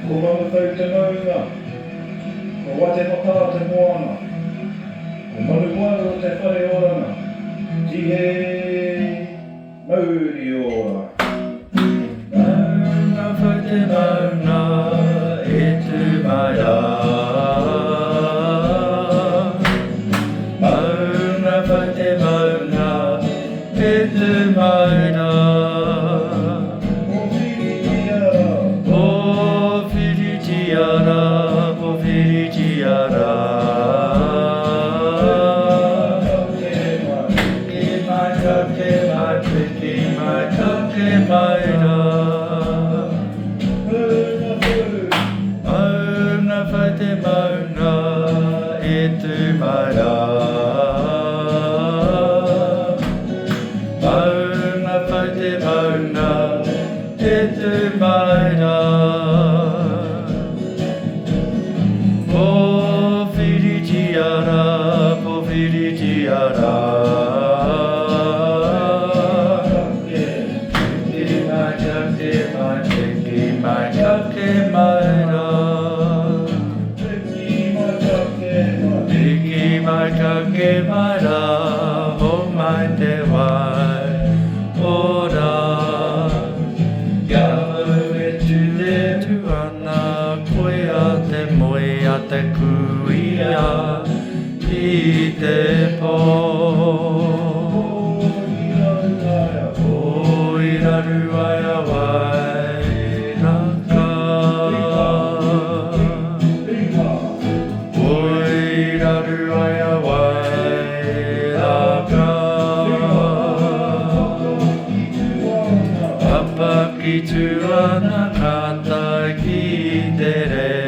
Kumamutai te maunga, ko wate maka te moana, ko manuai o te whare oranga, tihe mauri ora. Mauna whai te mauna e te maira. Mauna whai te mauna e te maira. Mauna whai te mauna e te maira. Mauna whai te mauna e te maira. Pōwhiritiara, pōwhiritiara. Ke mara ho mai te wai ora Gamu e tu le tu ana koe a te moe a te kuia I te pō O I raru ai a wai raka O I raru ai a wai Ki tu ana katai ki te re